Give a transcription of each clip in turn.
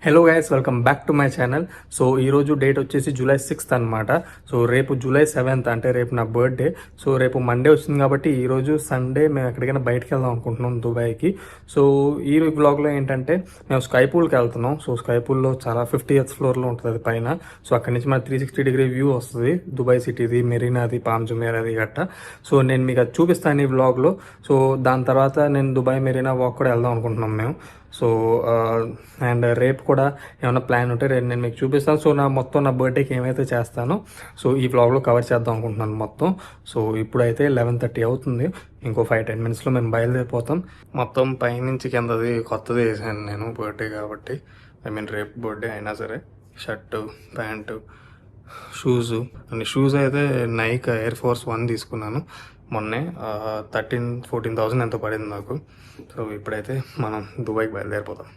Hello guys, welcome back to my channel. So ఈరోజు date వచ్చేసి July 6th అనమాట. So రేపు జూలై 7th అంటే రేపు నా బర్త్డే. సో రేపు మండే వచ్చింది కాబట్టి ఈరోజు సండే మేము ఎక్కడికైనా బయటకు వెళ్దాం అనుకుంటున్నాం దుబాయ్కి. సో ఈ వ్లాగ్లో ఏంటంటే మేము స్కై పూల్కి వెళ్తున్నాం. సో స్కై పూల్లో చాలా 50th ఫ్లోర్లో ఉంటుంది అది పైన. సో అక్కడి నుంచి మన 360 వ్యూ వస్తుంది దుబాయ్ సిటీది, మెరీనాది, పామ్ జుమేరాది గట్ట. సో నేను మీకు అది చూపిస్తాను ఈ వ్లాగ్లో. సో దాని తర్వాత నేను దుబాయ్ మెరీనా వాక్ కూడా వెళ్దాం అనుకుంటున్నాం మేము. సో అండ్ రేపు కూడా ఏమైనా ప్లాన్ ఉంటే రేపు నేను మీకు చూపిస్తాను. సో నా బర్త్డేకి ఏమైతే చేస్తానో సో ఈ వ్లాగ్లో కవర్ చేద్దాం అనుకుంటున్నాను మొత్తం. సో ఇప్పుడైతే 11:30 అవుతుంది. ఇంకో 5-10 మినిట్స్లో మేము బయలుదేరిపోతాం. మొత్తం పైనుంచి కిందది కొత్తది వేసాను నేను బర్త్డే కాబట్టి. రేపు బర్త్డే అయినా సరే షర్టు, ప్యాంటు, షూస్ అయితే నైక్ ఎయిర్ ఫోర్స్ 1 తీసుకున్నాను మొన్నే. 13,000-14,000 ఎంతో పడింది నాకు. సో ఇప్పుడైతే మనం దుబాయ్కి బయలుదేరిపోతాం.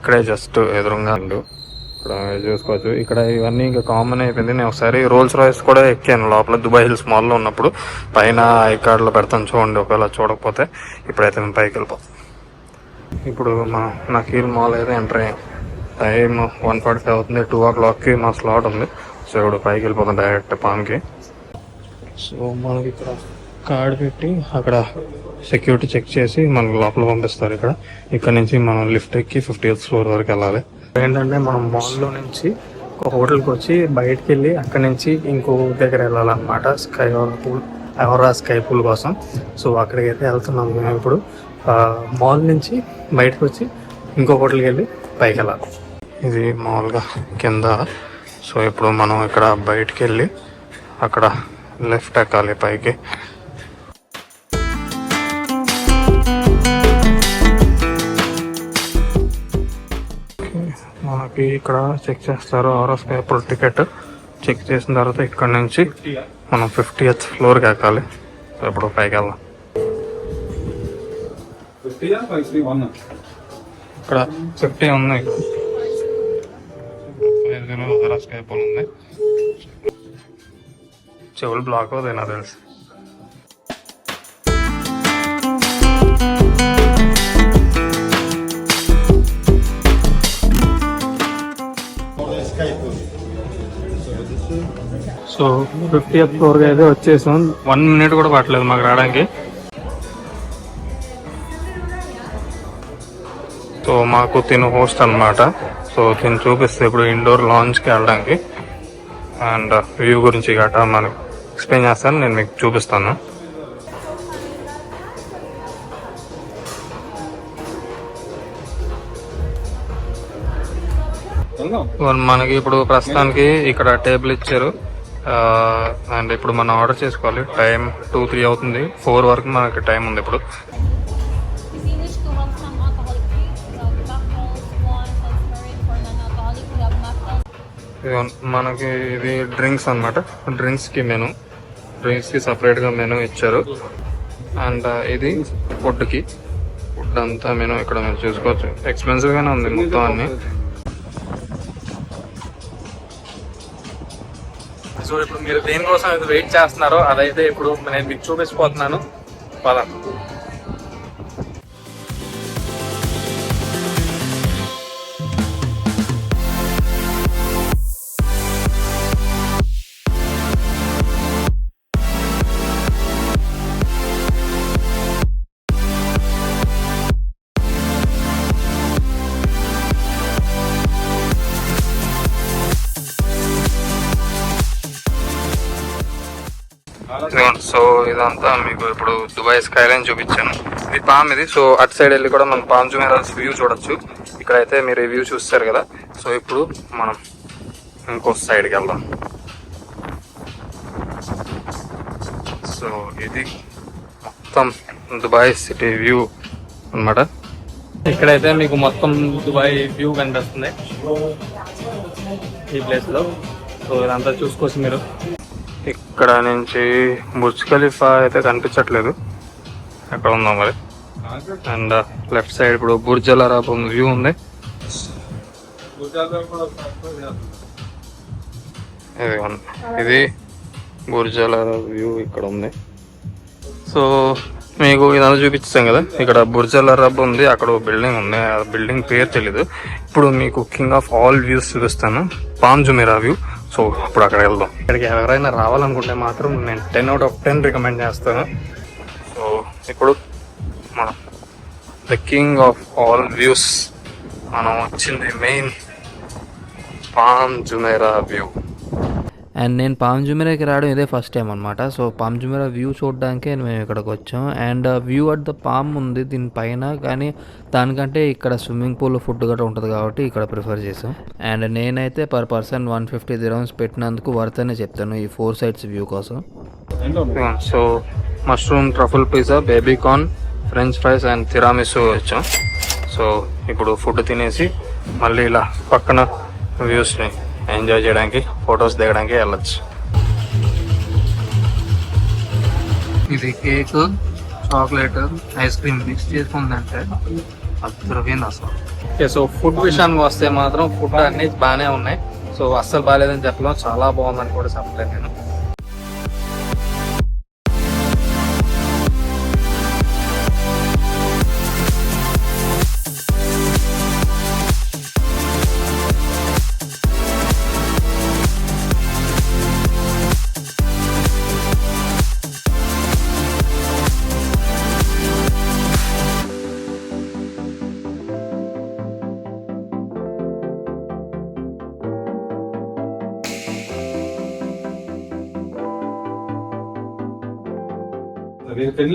ఇక్కడే జస్ట్ ఎదురుగా ఇక్కడ చూసుకోవచ్చు. ఇక్కడ ఇవన్నీ ఇంకా కామన్ అయిపోయింది. నేను ఒకసారి రోల్స్ రాయిస్ కూడా ఎక్కాను లోపల దుబాయ్ హిల్స్ మాల్లో ఉన్నప్పుడు. పైన ఐ కార్డులో పెడతాను చూడండి ఒకవేళ చూడకపోతే. ఇప్పుడైతే మేము పైకి వెళ్ళిపోతాం. ఇప్పుడు మా నకీల్ మాల్ అయితే ఎంటర్ అయ్యాం. టైం 1:45 అవుతుంది. 2 o'clockకి మా స్లాట్ ఉంది. సో ఇప్పుడు పైకి వెళ్ళిపోతాం డైరెక్ట్ పామ్కి. సో మనకి ఇక్కడ కార్డు పెట్టి అక్కడ సెక్యూరిటీ చెక్ చేసి మనకు లోపల పంపిస్తారు. ఇక్కడ నుంచి మనం లిఫ్ట్ ఎక్కి 50th ఫ్లోర్ వరకు వెళ్ళాలి. ఏంటంటే మనం మాల్లో నుంచి ఒక హోటల్కి వచ్చి బయటకు వెళ్ళి అక్కడి నుంచి ఇంకో దగ్గర వెళ్ళాలన్నమాట, స్కై పూల్ కోసం. సో అక్కడికి అయితే వెళ్తున్నాం మేము ఇప్పుడు. మాల్ నుంచి బయటకు వచ్చి ఇంకో హోటల్కి వెళ్ళి పైకి వెళ్ళాలి. ఇది మామూలుగా కింద. సో ఇప్పుడు మనం ఇక్కడ బయటకు వెళ్ళి అక్కడ లెఫ్ట్ ఎక్కాలి పైకి. మనకి ఇక్కడ చెక్ చేస్తారు స్కైపూల్ టికెట్. చెక్ చేసిన తర్వాత ఇక్కడ నుంచి మనం 50th ఫ్లోర్కి ఎక్కాలి. సో ఇప్పుడు పైకి వెళ్దాం. ఇక్కడ 50 ఉంది. స్కైపూల్ ఉంది. చెవులు బ్లాక్ అవుతాయి నాకు తెలుసు. సో 50th ఫ్లోర్కి అయితే వచ్చేసాం. 1 minute కూడా పట్టలేదు మాకు రావడానికి. సో మాకు తిను హోస్ట్ అనమాట. సో తిను చూపిస్తే ఇప్పుడు ఇండోర్ లాంచ్కి వెళ్ళడానికి అండ్ వ్యూ గురించి గట్రా మనకి ఎక్స్ప్లెయిన్ చేస్తాను. నేను మీకు చూపిస్తాను. మనకి ఇప్పుడు ప్రస్తుతానికి ఇక్కడ టేబుల్ ఇచ్చారు. అండ్ ఇప్పుడు మనం ఆర్డర్ చేసుకోవాలి. టైం 2-3 అవుతుంది. 4 వరకు మనకి టైం ఉంది ఇప్పుడు. మనకి ఇది డ్రింక్స్ అనమాట. డ్రింక్స్కి సపరేట్గా మెనూ ఇచ్చారు. అండ్ ఇది ఫుడ్ అంతా మెనూ ఇక్కడ మీరు చూసుకోవచ్చు. ఎక్స్పెన్సివ్గానే ఉంది మొత్తం అన్ని. సో ఇప్పుడు మీరు దేనికోసం అయితే వెయిట్ చేస్తున్నారో అదైతే ఇప్పుడు నేను మీకు చూపించిపోతున్నాను. పద. సో ఇదంతా మీకు ఇప్పుడు దుబాయ్ స్కై లైన్ చూపించాను. ఇది పామ్ ఇది. సో అటు సైడ్ వెళ్ళి కూడా మనం పామ్ జుమేరాస్ వ్యూ చూడొచ్చు. ఇక్కడైతే మీరు ఈ వ్యూ చూస్తారు కదా. సో ఇప్పుడు మనం ఇంకో సైడ్కి వెళ్దాం. సో ఇది మొత్తం దుబాయ్ సిటీ వ్యూ అన్నమాట. ఇక్కడైతే మీకు మొత్తం దుబాయ్ వ్యూ కనిపిస్తుంది ఈ ప్లేస్ లో. సో ఇదంతా చూసుకోవచ్చు మీరు. ఇక్కడ నుంచి బుర్జ్ ఖలీఫా అయితే కనిపించట్లేదు, ఎక్కడ ఉందో మరి. అండ్ లెఫ్ట్ సైడ్ ఇప్పుడు బుర్జ్ అల్ అరబ్ వ్యూ ఉంది. ఇది బుర్జ్ అల్ అరబ్ వ్యూ ఇక్కడ ఉంది. సో మీకు ఇదంతా చూపించాం కదా. ఇక్కడ బుర్జ్ అల్ అరబ్ ఉంది, అక్కడ బిల్డింగ్ ఉంది, ఆ బిల్డింగ్ పేరు తెలీదు. ఇప్పుడు మీకు కింగ్ ఆఫ్ ఆల్ వ్యూస్ చూపిస్తాను, పామ్ జుమేరా వ్యూ. సో ఇప్పుడు అక్కడ వెళ్దాం. ఇక్కడికి ఎవరైనా రావాలనుకుంటే మాత్రం నేను 10 out of 10 రికమెండ్ చేస్తాను. సో ఇప్పుడు మనం the king of all views మనం వచ్చింది main palm Jumeirah view. And నేను పామ్ జుమేరాకి రావడం ఇదే ఫస్ట్ టైం అనమాట. సో పామ్ జుమేరా వ్యూ చూడడానికే మేము ఇక్కడికి వచ్చాం. And view at the palm ఉంది దీనిపైన, కానీ దానికంటే ఇక్కడ స్విమ్మింగ్ పూల్ ఫుడ్ గట్రా ఉంటుంది కాబట్టి ఇక్కడ ప్రిఫర్ చేసాం. అండ్ నేనైతే పర్ పర్సన్ 150 dirhams పెట్టినందుకు వర్త్ అనే చెప్తాను ఈ 4 sides వ్యూ కోసం. So mushroom truffle pizza, baby corn, French fries and తిరామిసు వచ్చాం. సో ఇప్పుడు ఫుడ్ తినేసి మళ్ళీ ఇలా పక్కన వ్యూస్ని ఎంజాయ్ చేయడానికి, ఫొటోస్ దిగడానికి వెళ్ళచ్చు. ఇది cake, chocolate, ice cream mix చేసుకుందంటే అద్భుతమైంది అసలు. ఓకే, సో ఫుడ్ విషయానికి వస్తే మాత్రం ఫుడ్ అన్ని బాగానే ఉన్నాయి. సో అస్సలు బాగాలేదని చెప్పలేం, చాలా బాగుందని కూడా చెప్పలేదు నేను.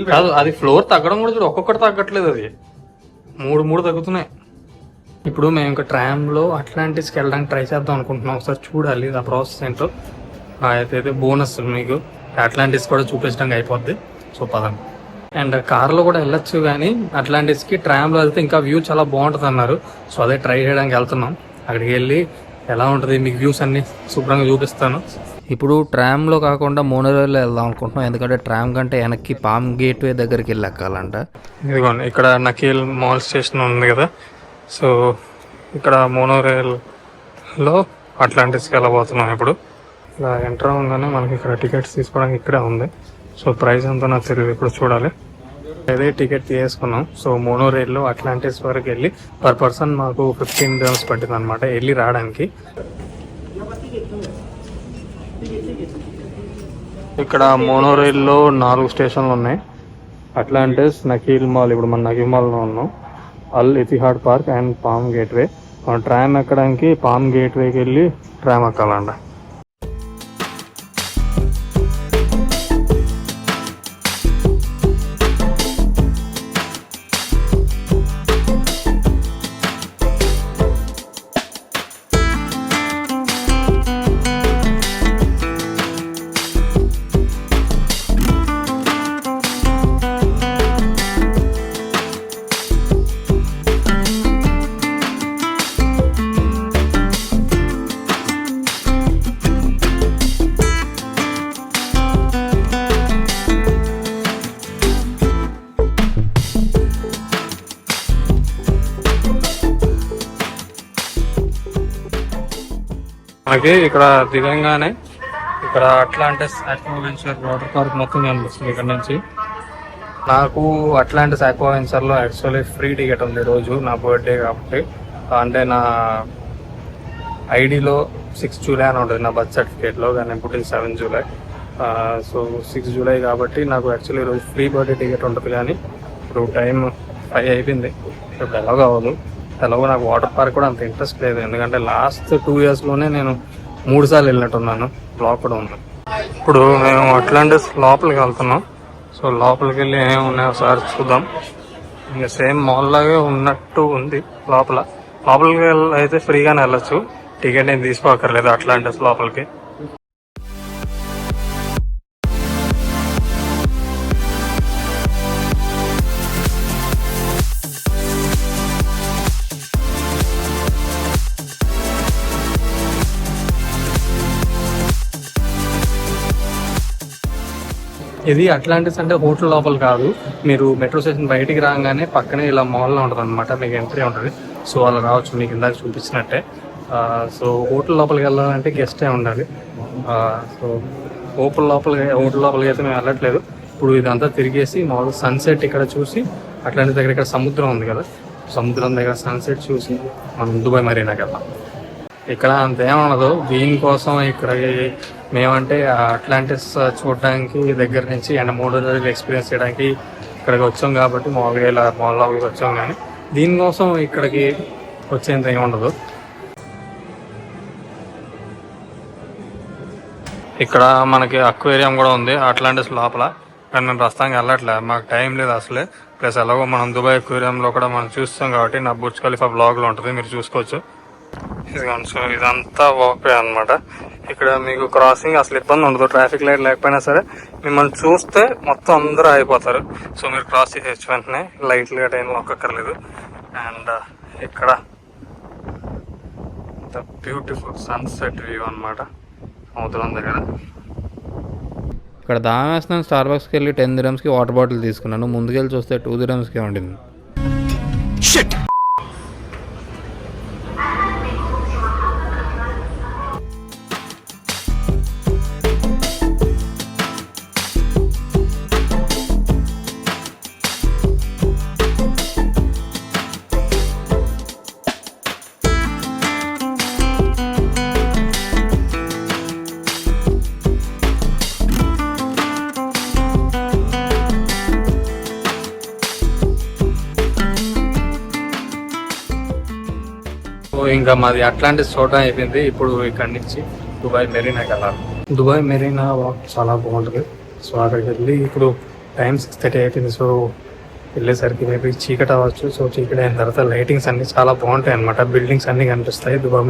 కాదు, అది ఫ్లోర్ తగ్గడం కూడా చూడు, ఒక్కొక్కటి తగ్గట్లేదు, అది 3 తగ్గుతున్నాయి. ఇప్పుడు మేము ఇంకా ట్రామ్లో అట్లాంటిస్కి వెళ్ళడానికి ట్రై చేద్దాం అనుకుంటున్నాం. ఒకసారి చూడాలి ఆ ప్రాసెస్ ఏంటో. అయితే బోనస్ మీకు అట్లాంటిస్ కూడా చూపించడానికి అయిపోద్ది. సో పదండి. అండ్ కార్లో కూడా వెళ్ళొచ్చు, కానీ అట్లాంటిస్కి ట్రామ్లో వెళ్తే ఇంకా వ్యూ చాలా బాగుంటుంది అన్నారు. సో అదే ట్రై చేయడానికి వెళ్తున్నాం. అక్కడికి వెళ్ళి ఎలా ఉంటుంది మీకు వ్యూస్ అన్ని శుభ్రంగా చూపిస్తాను. ఇప్పుడు ట్రామ్లో కాకుండా మోనోరైల్లో వెళ్దాం అనుకుంటున్నాం, ఎందుకంటే ట్రామ్ కంటే వెనక్కి పామ్ గేట్వే దగ్గరికి వెళ్ళి ఎక్కాలంట. ఇదిగోండి ఇక్కడ నకీల్ మాల్ స్టేషన్ ఉంది కదా. సో ఇక్కడ మోనోరైల్లో అట్లాంటిస్కి వెళ్ళబోతున్నాం. ఇప్పుడు ఇలా ఎంటర్ అవ్వగానే మనకి ఇక్కడ టికెట్స్ తీసుకోవడానికి ఇక్కడే ఉంది. సో ప్రైస్ ఎంతో నాకు తెలియదు, ఇప్పుడు చూడాలి. అదే టికెట్ తీసుకున్నాం. సో మోనోరైల్లో అట్లాంటిస్ వరకు వెళ్ళి పర్ పర్సన్ మాకు 15 dirhams పట్టింది అనమాట వెళ్ళి రావడానికి. ఇక్కడ మోనోరైల్లో 4 స్టేషన్లు ఉన్నాయి. అట్లాంటిస్, నకీల్ మాల్, ఇప్పుడు మన నకీల్ మాల్లో ఉన్నాం, Al Etihad park and palm gateway. Tram ఎక్కడానికి పామ్ గేట్వేకి వెళ్ళి ట్రామ్ ఎక్కాలంట. మనకి ఇక్కడ దిగంగానే ఇక్కడ అట్లాంటిస్ ఆక్వావెంచర్ వాటర్ పార్క్ మొత్తం కనిపిస్తుంది ఇక్కడ నుంచి. నాకు అట్లాంటిస్ ఆక్వావెంచర్లో యాక్చువల్లీ ఫ్రీ టికెట్ ఉంది రోజు, నా బర్త్డే కాబట్టి. అంటే నా ఐడిలో 6 July అని ఉంటుంది నా బర్త్ సర్టిఫికేట్లో, కానీ పుట్టింది 7 July. సో 6 July కాబట్టి నాకు యాక్చువల్లీ రోజు ఫ్రీ బర్త్డే టికెట్ ఉంటుంది. కానీ ఇప్పుడు టైం 5 అయిపోయింది, ఇప్పుడు ఎలాగో అవ్వదు. ఎలాగో నాకు వాటర్ పార్క్ కూడా అంత ఇంట్రెస్ట్ లేదు, ఎందుకంటే లాస్ట్ 2 yearsలోనే నేను 3 సార్లు వెళ్ళినట్టున్నాను. బ్లాక్ కూడా ఉంది. ఇప్పుడు మేము అట్లాంటిస్ లోపలికి వెళ్తున్నాం. సో లోపలికి వెళ్ళి ఏమేమి ఉన్నాయో ఒకసారి చూద్దాం. ఇంకా సేమ్ మాల్ లాగే ఉన్నట్టు ఉంది లోపలికి అయితే ఫ్రీగానే వెళ్ళొచ్చు, టికెట్ ఏం తీసుకోకర్లేదు అట్లాంటిస్ లోపలికి. ఇది అట్లాంటిస్ అంటే హోటల్ లోపల కాదు, మీరు మెట్రో స్టేషన్ బయటికి రాగానే పక్కనే ఇలా మాల్లో ఉంటుంది అనమాట, మీకు ఎంట్రీ ఉంటుంది. సో అలా రావచ్చు, మీకు ఇందాక చూపించినట్టే. సో హోటల్ లోపలికి వెళ్ళాలంటే గెస్టే ఉండాలి. సో హోటల్ లోపలికి అయితే మేము వెళ్ళట్లేదు. ఇప్పుడు ఇదంతా తిరిగేసి మామూలుగా సన్సెట్ ఇక్కడ చూసి, అట్లాంటి దగ్గర ఇక్కడ సముద్రం ఉంది కదా, సముద్రం దగ్గర సన్సెట్ చూసి మనం దుబాయ్ మరీనాకి వెళ్దాం. ఇక్కడ అంతేముండదు, దీనికోసం ఇక్కడ మేమంటే అట్లాంటిస్ చూడడానికి దగ్గర నుంచి అండ్ 3 రోజులు ఎక్స్పీరియన్స్ చేయడానికి ఇక్కడికి వచ్చాం కాబట్టి మామూలుగా ఇలా మాల్ లోపలికి వచ్చాం. కానీ దీనికోసం ఇక్కడికి వచ్చేంత ఏముండదు. ఇక్కడ మనకి అక్వేరియం కూడా ఉంది అట్లాంటిస్ లోపల, కానీ మేము ప్రస్తుతానికి వెళ్ళట్లేదు, మాకు టైం లేదు అసలే. ప్లస్ ఎలాగో మనం దుబాయ్ అక్వేరియంలో కూడా మనం చూస్తాం కాబట్టి నా బుర్జ్ ఖలీఫా బ్లాగ్లో ఉంటుంది, మీరు చూసుకోవచ్చు. సో ఇదంతా వాక్వే అనమాట. ఇక్కడ మీకు క్రాసింగ్ అసలు ఇబ్బంది ఉండదు, ట్రాఫిక్ లైట్ లేకపోయినా సరే మిమ్మల్ని చూస్తే మొత్తం అందరూ అయిపోతారు. సో మీరు క్రాస్ చేసేచ్చు వెంటనే, లైట్లు గట్రా ఏం నొక్కర్లేదు. అండ్ ఇక్కడ ద బ్యూటిఫుల్ సన్సెట్ వ్యూ అనమాట సముద్రం దగ్గర. ఇక్కడ దాని వేస్తున్నాను, స్టార్ బాక్స్కి వెళ్ళి 10 dirhamsకి వాటర్ బాటిల్ తీసుకున్నాను. ముందుకెళ్ళి చూస్తే 2 dirhamsకి ఉండింది. ఇంకా మాది అట్లాంటిస్ చూడడం అయిపోయింది. ఇప్పుడు ఇక్కడి నుంచి దుబాయ్ మెరీనాకి వెళ్ళాలి. దుబాయ్ మెరీనా వాక్ చాలా బాగుంటుంది. సో అక్కడికి వెళ్ళి ఇప్పుడు టైం 6:30 అయిపోయింది. సో వెళ్ళేసరికి మేబీ చీకటి అవ్వచ్చు. సో చీకటి అయిన తర్వాత లైటింగ్స్ అన్ని చాలా బాగుంటాయి అనమాట, బిల్డింగ్స్ అన్ని కనిపిస్తాయి దుబాయ్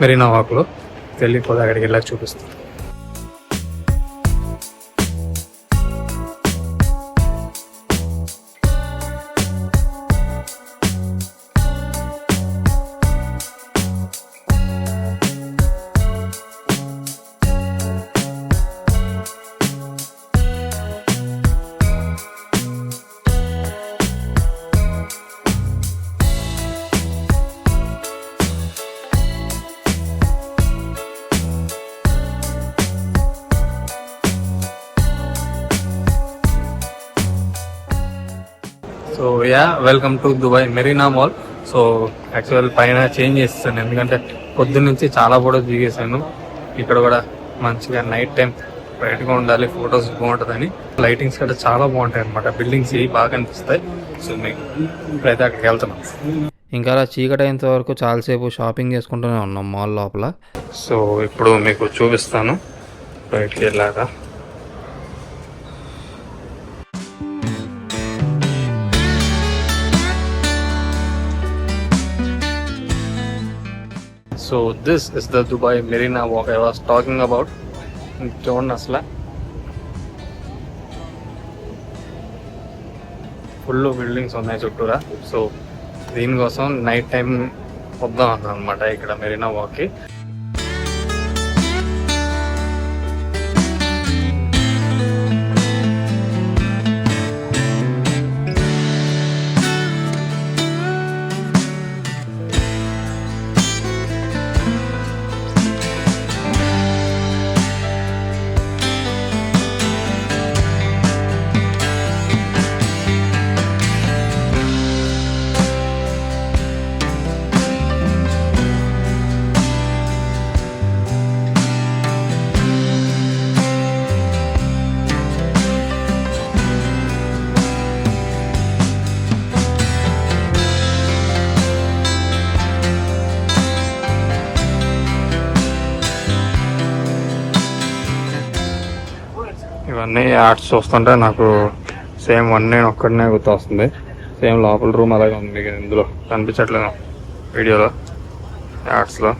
మెరీనా వాక్లో. వెళ్ళిపోతే అక్కడికి వెళ్ళి చూపిస్తాను. So welcome to Dubai Marina mall. So actual పైన చేంజ్ చేస్తాను, ఎందుకంటే పొద్దున్న నుంచి చాలా ఫొటోస్ దిగేసాను. ఇక్కడ కూడా మంచిగా నైట్ టైం బయటగా ఉండాలి, ఫొటోస్ బాగుంటుందని. లైటింగ్స్ కూడా చాలా బాగుంటాయి అనమాట, బిల్డింగ్స్ బాగా కనిపిస్తాయి. సో మీకు ఇప్పుడైతే అక్కడికి వెళ్తున్నాం. ఇంకా అలా చీకటి అయినంత వరకు చాలాసేపు షాపింగ్ చేసుకుంటూనే ఉన్నాం మాల్ లోపల. సో ఇప్పుడు మీకు చూపిస్తాను బయటికి వెళ్ళాక. So this is the Dubai Marina Walk I was talking about. చూడండి అసలు ఫుల్ బిల్డింగ్స్ ఉన్నాయి చుట్టూరా. సో దీనికోసం నైట్ టైం వద్దాం అన్నా అనమాట ఇక్కడ మెరీనా వాక్కి. ఇవన్నీ యాడ్స్ చూస్తుంటే నాకు సేమ్ నేను ఒక్కడనే గుర్తొస్తుంది. సేమ్ లోపల రూమ్ అలాగే ఉంది. మీకు ఇందులో కనిపించట్లేదు వీడియోలో యాడ్స్లో.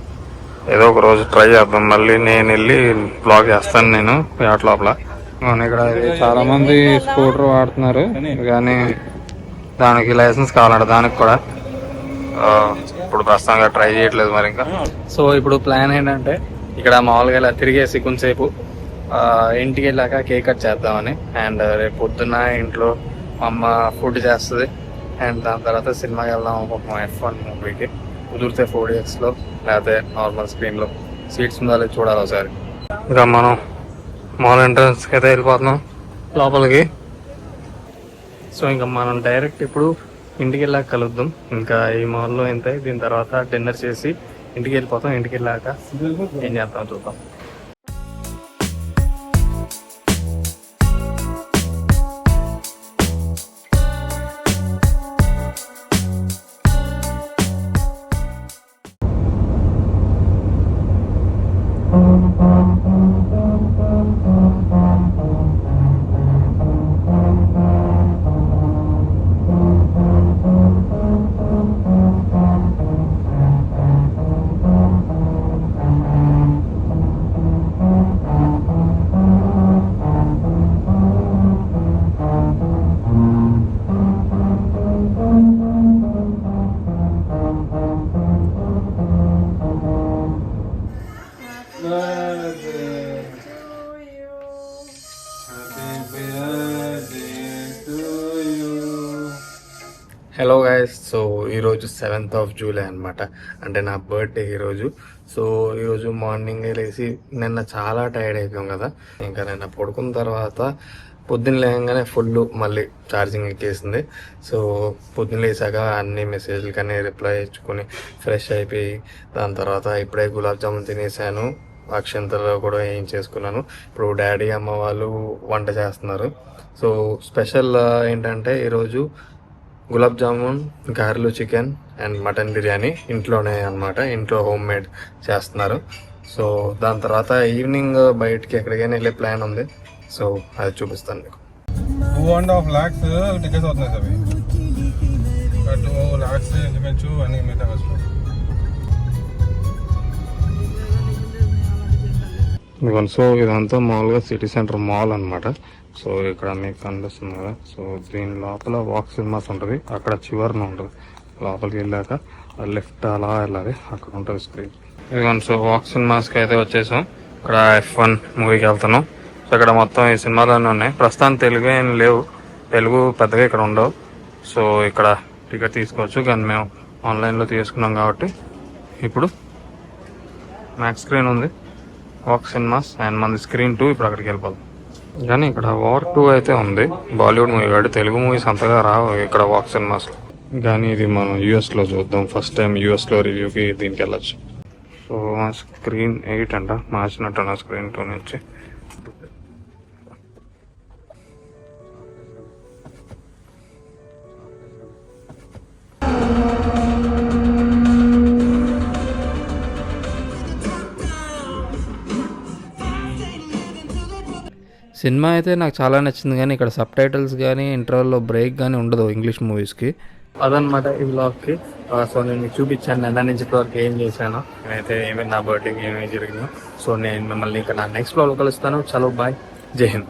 ఏదో ఒక రోజు ట్రై చేద్దాం. మళ్ళీ నేను వెళ్ళి బ్లాగ్ చేస్తాను నేను యాడ్ లోపల. ఇక్కడ చాలా మంది స్కూటర్ వాడుతున్నారు కానీ దానికి లైసెన్స్ కావాలంట. దానికి కూడా ఇప్పుడు ప్రస్తుతంగా ట్రై చేయట్లేదు మరి ఇంకా. సో ఇప్పుడు ప్లాన్ ఏంటంటే ఇక్కడ మామూలుగా ఇలా తిరిగేసి కొంచెంసేపు ఇంటికి వెళ్ళాక కేక్ కట్ చేద్దామని. అండ్ రేపు పొద్దున్న ఇంట్లో మా అమ్మ ఫుడ్ చేస్తుంది. అండ్ దాని తర్వాత సినిమాకి వెళ్దాం అనుకుంటున్నాం F1 మూవీకి. కుదిరితే 4DXలో లేకపోతే నార్మల్ స్క్రీన్లో సీట్స్ ఉందా లేదు చూడాలి ఒకసారి. ఇంకా మనం మాల్ ఎంట్రన్స్కి అయితే వెళ్ళిపోతున్నాం లోపలికి. సో ఇంకా మనం డైరెక్ట్ ఇప్పుడు ఇంటికి వెళ్ళాక కలుద్దాం. ఇంకా ఈ మాల్లో ఎంత దీని తర్వాత డిన్నర్ చేసి ఇంటికి వెళ్ళిపోతాం. ఇంటికి వెళ్ళాక ఏం చేస్తాం చూద్దాం. హలో గైస్, సో ఈరోజు 7th of July అనమాట. అంటే నా బర్త్డే ఈరోజు. సో ఈరోజు మార్నింగ్ లేచి నిన్న చాలా టైర్డ్ అయిపోయాం కదా. ఇంకా నిన్న పడుకున్న తర్వాత పొద్దున్న లేగానే ఫుల్ మళ్ళీ ఛార్జింగ్ ఎక్కేసింది. సో పొద్దున్న లేచాక అన్ని మెసేజ్లు కానీ రిప్లై ఇచ్చుకొని ఫ్రెష్ అయిపోయి దాని తర్వాత ఇప్పుడే గులాబ్ జామున్ తినేసాను. అక్షంతలో కూడా ఏం చేసుకున్నాను. ఇప్పుడు డాడీ అమ్మ వాళ్ళు వంట చేస్తున్నారు. సో స్పెషల్ ఏంటంటే ఈరోజు గులాబ్ జామున్, గారెలు, చికెన్ అండ్ మటన్ బిర్యానీ ఇంట్లోనే అనమాట. ఇంట్లో హోమ్ మేడ్ చేస్తున్నారు. సో దాని తర్వాత ఈవినింగ్ బయటికి ఎక్కడికైనా వెళ్ళే ప్లాన్ ఉంది. సో అది చూపిస్తాను మీకు. 2.5 lakhs టికెట్స్ అవుతున్నాయి సార్. 2 lakhs ఇంచుమించు అన్ని మిగతా వస్తున్నాయి. సో ఇదంతా మామూలుగా సిటీ సెంటర్ మాల్ అనమాట. సో ఇక్కడ మీకు కనిపిస్తుంది కదా. సో దీని లోపల వాక్ సినిమాస్ ఉంటుంది. అక్కడ చివరిన ఉంటుంది. లోపలికి వెళ్ళాక లెఫ్ట్ అలా వెళ్ళాలి, అక్కడ ఉంటుంది స్క్రీన్. ఇదిగోండి, సో వాక్ సినిమాస్కి అయితే వచ్చేసాం. ఇక్కడ F1 మూవీకి వెళ్తున్నాం. సో ఇక్కడ మొత్తం ఈ సినిమాలోనే ఉన్నాయి. ప్రస్తుతానికి తెలుగు ఏం లేవు, తెలుగు పెద్దగా ఇక్కడ ఉండవు. సో ఇక్కడ టికెట్ తీసుకోవచ్చు, కానీ మేము ఆన్లైన్లో తీసుకున్నాం కాబట్టి ఇప్పుడు మ్యాక్స్ స్క్రీన్ ఉంది వాక్ సినిమాస్ అండ్ మంది స్క్రీన్ 2 ఇప్పుడు అక్కడికి వెళ్ళిపోతాం. కానీ ఇక్కడ వార్ 2 అయితే ఉంది, బాలీవుడ్ మూవీ కాబట్టి తెలుగు మూవీస్ అంతగా రావు ఇక్కడ వాక్ సినిమాస్లో. కానీ ఇది మనం యూఎస్లో చూద్దాం. ఫస్ట్ టైం యూఎస్లో రివ్యూకి దీనికి వెళ్ళచ్చు. సో స్క్రీన్ 8 అంట, మార్చినట్టు స్క్రీన్ 2 నుంచి. సినిమా అయితే నాకు చాలా నచ్చింది, కానీ ఇక్కడ సబ్ టైటిల్స్ కానీ ఇంటర్వెల్లో బ్రేక్ కానీ ఉండదు ఇంగ్లీష్ మూవీస్కి. అదనమాట ఈ బ్లాగ్కి. సో నేను మీకు చూపించాను నిన్న నుంచి ఇప్పటివరకు ఏం చేశాను, నేనైతే ఏమైనా నా బర్త్డేకి ఏమేమి జరిగిందో. సో నేను మిమ్మల్ని ఇంకా నా నెక్స్ట్ బ్లాగ్లో కలుస్తాను. చలో బాయ్, జై హింద్.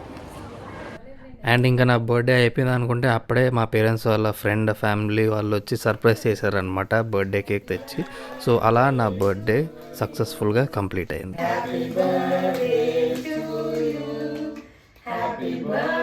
అండ్ ఇంకా నా బర్త్డే అయిపోయింది అనుకుంటే అప్పుడే మా పేరెంట్స్ వాళ్ళ ఫ్రెండ్ ఫ్యామిలీ వాళ్ళు వచ్చి సర్ప్రైజ్ చేశారనమాట బర్త్డే కేక్ తెచ్చి. సో అలా నా బర్త్డే సక్సెస్ఫుల్గా కంప్లీట్ అయింది. Happy birthday.